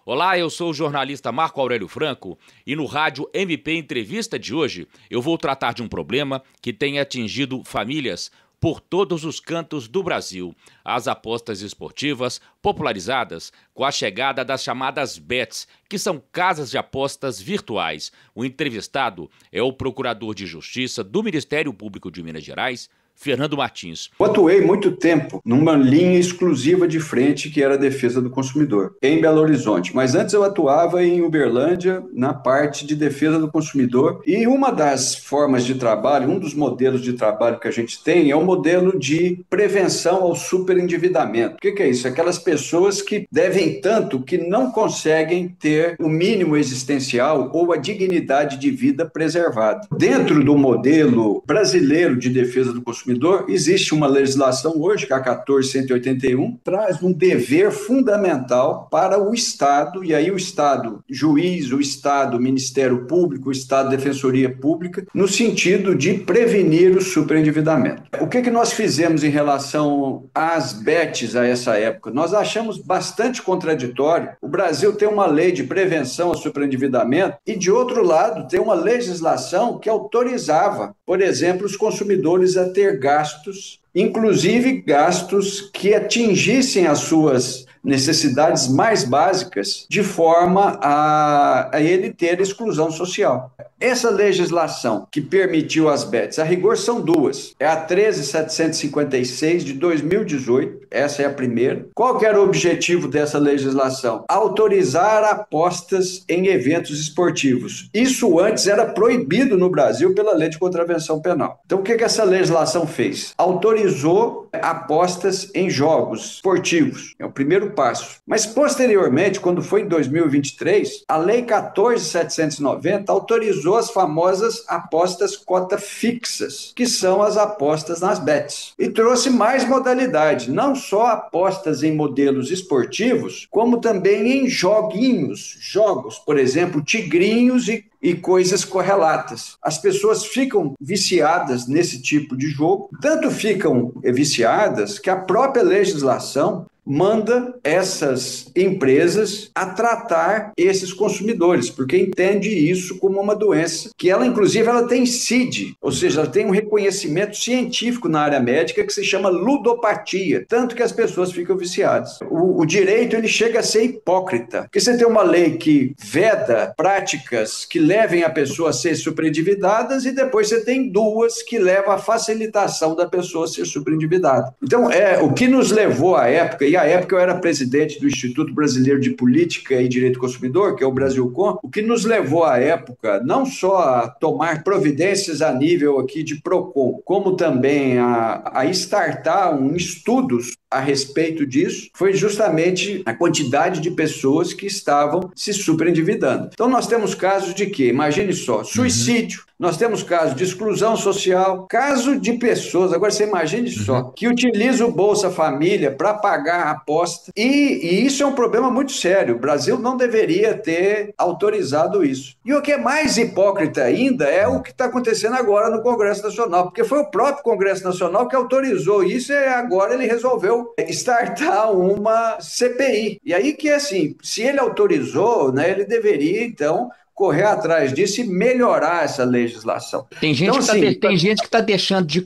Olá, eu sou o jornalista Marco Aurélio Franco e no Rádio MP Entrevista de hoje eu vou tratar de um problema que tem atingido famílias por todos os cantos do Brasil. As apostas esportivas popularizadas com a chegada das chamadas bets, que são casas de apostas virtuais. O entrevistado é o Procurador de Justiça do Ministério Público de Minas Gerais, Fernando Martins. Eu atuei muito tempo numa linha exclusiva de frente que era a defesa do consumidor, em Belo Horizonte. Mas antes eu atuava em Uberlândia, na parte de defesa do consumidor. E uma das formas de trabalho, um dos modelos de trabalho que a gente tem é o modelo de prevenção ao superendividamento. O que é isso? Aquelas pessoas que devem tanto que não conseguem ter o mínimo existencial ou a dignidade de vida preservada. Dentro do modelo brasileiro de defesa do consumidor, existe uma legislação hoje, que é a 14.181, traz um dever fundamental para o Estado, e aí o Estado juiz, o Estado Ministério Público, o Estado Defensoria Pública, no sentido de prevenir o superendividamento. O que nós fizemos em relação às bets a essa época? Nós achamos bastante contraditório. O Brasil tem uma lei de prevenção ao superendividamento e, de outro lado, tem uma legislação que autorizava, por exemplo, os consumidores a ter gastos, inclusive gastos que atingissem as suas necessidades mais básicas, de forma a ele ter exclusão social. Essa legislação que permitiu as bets, a rigor são duas. É a 13.756 de 2018, essa é a primeira. Qual que era o objetivo dessa legislação? Autorizar apostas em eventos esportivos. Isso antes era proibido no Brasil pela Lei de Contravenção Penal. Então o que essa legislação fez? Autorizou apostas em jogos esportivos. É o primeiro passo. Mas posteriormente, quando foi em 2023, a Lei 14.790 autorizou as famosas apostas cota fixas, que são as apostas nas bets. E trouxe mais modalidade, não só apostas em modelos esportivos, como também em jogos, por exemplo, tigrinhos e coisas correlatas. As pessoas ficam viciadas nesse tipo de jogo, tanto ficam viciadas que a própria legislação manda essas empresas a tratar esses consumidores, porque entende isso como uma doença, que ela, inclusive, ela tem CID, ou seja, ela tem um reconhecimento científico na área médica que se chama ludopatia, tanto que as pessoas ficam viciadas. O direito, ele chega a ser hipócrita, porque você tem uma lei que veda práticas que levem a pessoa a ser superendividadas e depois você tem duas que levam à facilitação da pessoa a ser superendividada. Então, o que nos levou à época, e à época eu era presidente do Instituto Brasileiro de Política e Direito do Consumidor, que é o Brasilcom, o que nos levou à época não só a tomar providências a nível aqui de PROCON, como também a startar estudos a respeito disso, foi justamente a quantidade de pessoas que estavam se superendividando. Então nós temos casos de quê? Imagine só, suicídio, nós temos casos de exclusão social, caso de pessoas, agora você imagine só, que utilizam o Bolsa Família para pagar a aposta, e isso é um problema muito sério. O Brasil não deveria ter autorizado isso. E o que é mais hipócrita ainda é o que está acontecendo agora no Congresso Nacional, porque foi o próprio Congresso Nacional que autorizou isso e agora ele resolveu startar uma CPI. E aí que, assim, se ele autorizou, né, ele deveria, então, correr atrás disso e melhorar essa legislação. Tem gente, então, assim, tem gente que está deixando de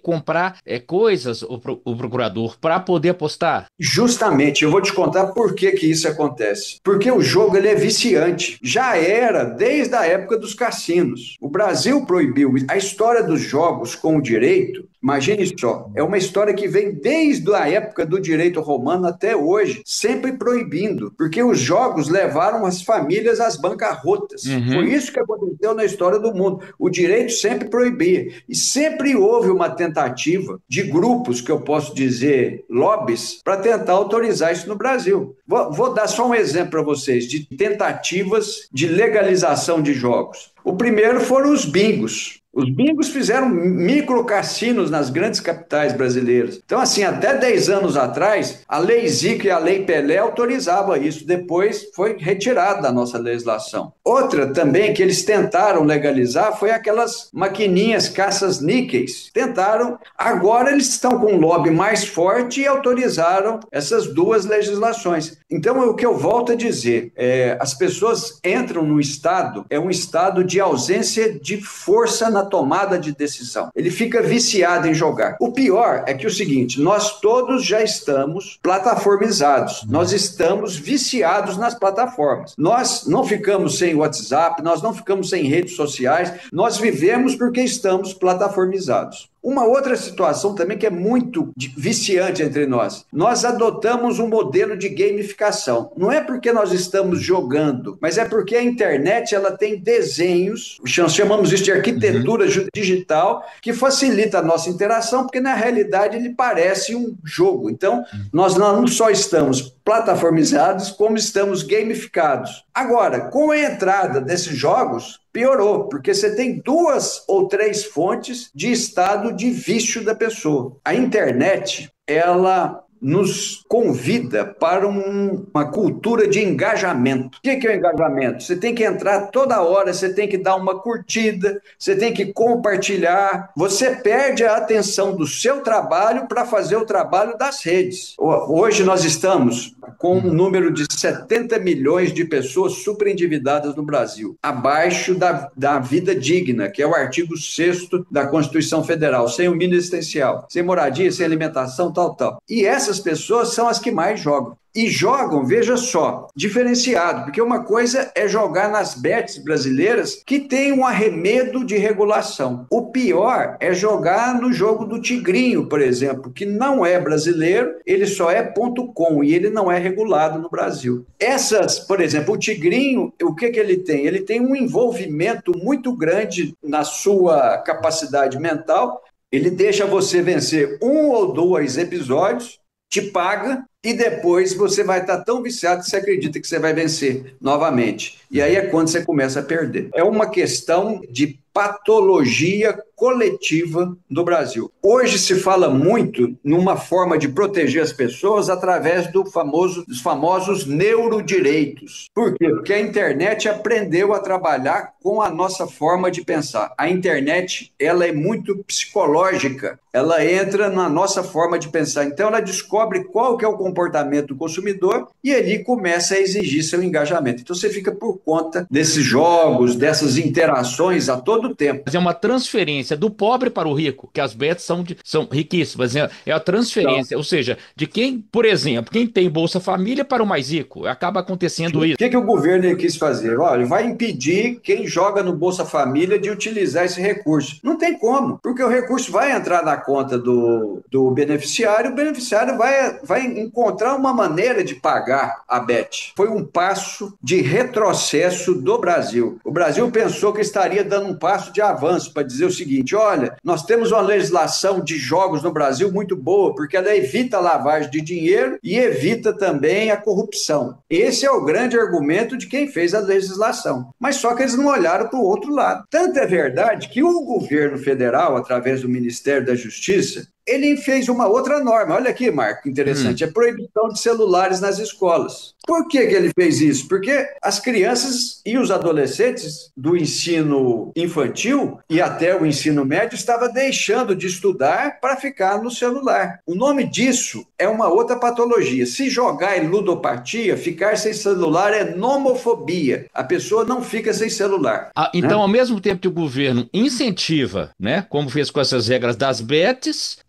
comprar coisas, o procurador, para poder apostar. Justamente, eu vou te contar por que isso acontece. Porque o jogo, ele é viciante. Já era desde a época dos cassinos. O Brasil proibiu. A história dos jogos com o direito, imagine só, é uma história que vem desde a época do direito romano até hoje, sempre proibindo, porque os jogos levaram as famílias às bancarrotas. Foi isso que aconteceu na história do mundo. O direito sempre proibia. E sempre houve uma tentativa de grupos, que eu posso dizer, lobbies, para tentar autorizar isso no Brasil. Vou dar só um exemplo para vocês de tentativas de legalização de jogos. O primeiro foram os bingos. Os bingos fizeram microcassinos nas grandes capitais brasileiras. Então, assim, até 10 anos atrás, a Lei Zico e a Lei Pelé autorizavam isso. Depois foi retirado da nossa legislação. Outra também que eles tentaram legalizar foi aquelas maquininhas caças-níqueis. Tentaram, agora eles estão com um lobby mais forte e autorizaram essas duas legislações. Então, o que eu volto a dizer, as pessoas entram no Estado, é um estado de ausência de força na tomada de decisão. Ele fica viciado em jogar. O pior é que é o seguinte, nós todos já estamos plataformizados, nós estamos viciados nas plataformas. Nós não ficamos sem WhatsApp, nós não ficamos sem redes sociais, nós vivemos porque estamos plataformizados. Uma outra situação também que é muito viciante entre nós. Nós adotamos um modelo de gamificação. Não é porque nós estamos jogando, mas é porque a internet ela tem desenhos, chamamos isso de arquitetura digital, que facilita a nossa interação, porque na realidade ele parece um jogo. Então, nós não só estamos plataformizados, como estamos gamificados. Agora, com a entrada desses jogos, piorou, porque você tem 2 ou 3 fontes de estado de vício da pessoa. A internet, ela nos convida para uma cultura de engajamento. O que é o engajamento? Você tem que entrar toda hora, você tem que dar uma curtida, você tem que compartilhar, você perde a atenção do seu trabalho para fazer o trabalho das redes. Hoje nós estamos com um número de 70 milhões de pessoas superendividadas no Brasil, abaixo da vida digna, que é o artigo 6º da Constituição Federal, sem o mínimo existencial, sem moradia, sem alimentação, tal. E essas pessoas são as que mais jogam. E jogam, veja só, diferenciado, porque uma coisa é jogar nas bets brasileiras que tem um arremedo de regulação. O pior é jogar no jogo do Tigrinho, por exemplo, que não é brasileiro, ele só é .com e ele não é regulado no Brasil. Essas, por exemplo, o Tigrinho, o que ele tem? Ele tem um envolvimento muito grande na sua capacidade mental, ele deixa você vencer 1 ou 2 episódios, te paga e depois você vai estar tão viciado que você acredita que você vai vencer novamente. E aí é quando você começa a perder. É uma questão de patologia coletiva do Brasil. Hoje se fala muito numa forma de proteger as pessoas através dos famosos neurodireitos. Por quê? Porque a internet aprendeu a trabalhar com a nossa forma de pensar. A internet, ela é muito psicológica, ela entra na nossa forma de pensar. Então ela descobre qual que é o comportamento do consumidor e ali começa a exigir seu engajamento. Então você fica por conta desses jogos, dessas interações a todo tempo. É uma transferência do pobre para o rico, que as bets são riquíssimas. É a transferência, ou seja, de quem, por exemplo, quem tem Bolsa Família para o mais rico. Acaba acontecendo isso. O que o governo quis fazer? Olha, vai impedir quem joga no Bolsa Família de utilizar esse recurso. Não tem como, porque o recurso vai entrar na conta do beneficiário, o beneficiário vai encontrar uma maneira de pagar a bet. Foi um passo de retrocesso do Brasil. O Brasil pensou que estaria dando um passo de avanço para dizer o seguinte, olha, nós temos uma legislação de jogos no Brasil muito boa, porque ela evita a lavagem de dinheiro e evita também a corrupção. Esse é o grande argumento de quem fez a legislação. Mas só que eles não olharam para o outro lado. Tanto é verdade que o governo federal, através do Ministério da Justiça, ele fez uma outra norma. Olha aqui, Marco, interessante. É proibição de celulares nas escolas. Por que ele fez isso? Porque as crianças e os adolescentes do ensino infantil e até o ensino médio estavam deixando de estudar para ficar no celular. O nome disso é uma outra patologia. Se jogar em ludopatia, ficar sem celular é nomofobia. A pessoa não fica sem celular. Então, ao mesmo tempo que o governo incentiva, né, como fez com essas regras das bets,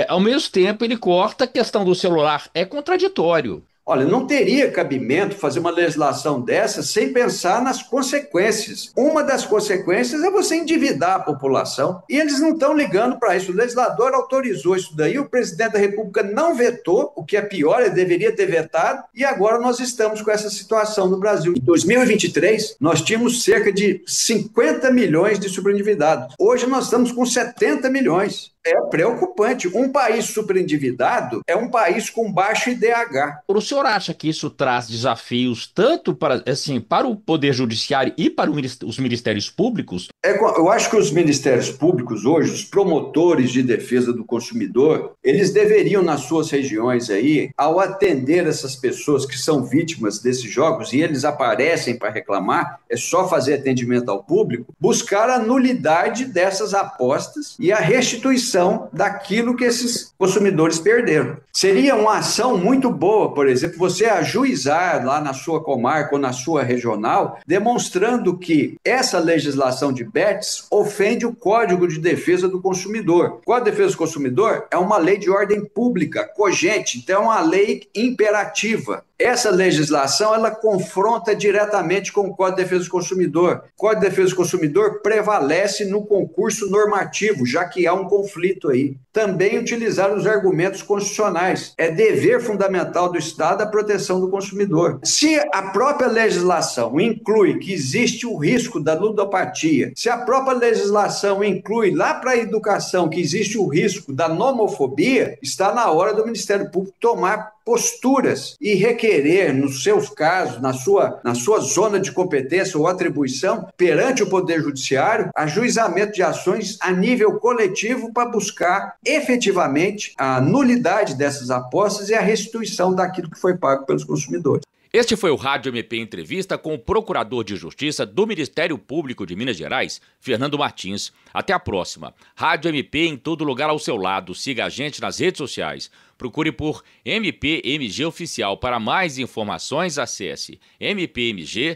ao mesmo tempo ele corta a questão do celular. É contraditório. Olha, não teria cabimento fazer uma legislação dessa sem pensar nas consequências. Uma das consequências é você endividar a população e eles não estão ligando para isso. O legislador autorizou isso daí, o presidente da República não vetou, o que é pior, ele deveria ter vetado, e agora nós estamos com essa situação no Brasil. Em 2023, nós tínhamos cerca de 50 milhões de superendividados. Hoje nós estamos com 70 milhões. É preocupante. Um país superendividado é um país com baixo IDH. O senhor acha que isso traz desafios tanto para, assim, para o Poder Judiciário e para os ministérios públicos? Eu acho que os ministérios públicos hoje, os promotores de defesa do consumidor, eles deveriam, nas suas regiões aí, ao atender essas pessoas que são vítimas desses jogos e eles aparecem para reclamar, é só fazer atendimento ao público, buscar a nulidade dessas apostas e a restituição daquilo que esses consumidores perderam. Seria uma ação muito boa, por exemplo, você ajuizar lá na sua comarca ou na sua regional, demonstrando que essa legislação de bets ofende o Código de Defesa do Consumidor. O Código de Defesa do Consumidor é uma lei de ordem pública, cogente, então é uma lei imperativa. Essa legislação, ela confronta diretamente com o Código de Defesa do Consumidor. O Código de Defesa do Consumidor prevalece no concurso normativo, já que há um conflito aí. Também utilizar os argumentos constitucionais. É dever fundamental do Estado a proteção do consumidor. Se a própria legislação inclui que existe o risco da ludopatia, se a própria legislação inclui lá para a educação que existe o risco da nomofobia, está na hora do Ministério Público tomar posturas e requerer, nos seus casos, na sua zona de competência ou atribuição, perante o Poder Judiciário, ajuizamento de ações a nível coletivo para buscar efetivamente a nulidade dessas apostas e a restituição daquilo que foi pago pelos consumidores. Este foi o Rádio MP Entrevista com o Procurador de Justiça do Ministério Público de Minas Gerais, Fernando Martins. Até a próxima. Rádio MP em todo lugar ao seu lado. Siga a gente nas redes sociais. Procure por MPMG Oficial. Para mais informações, acesse mpmg.mp.br.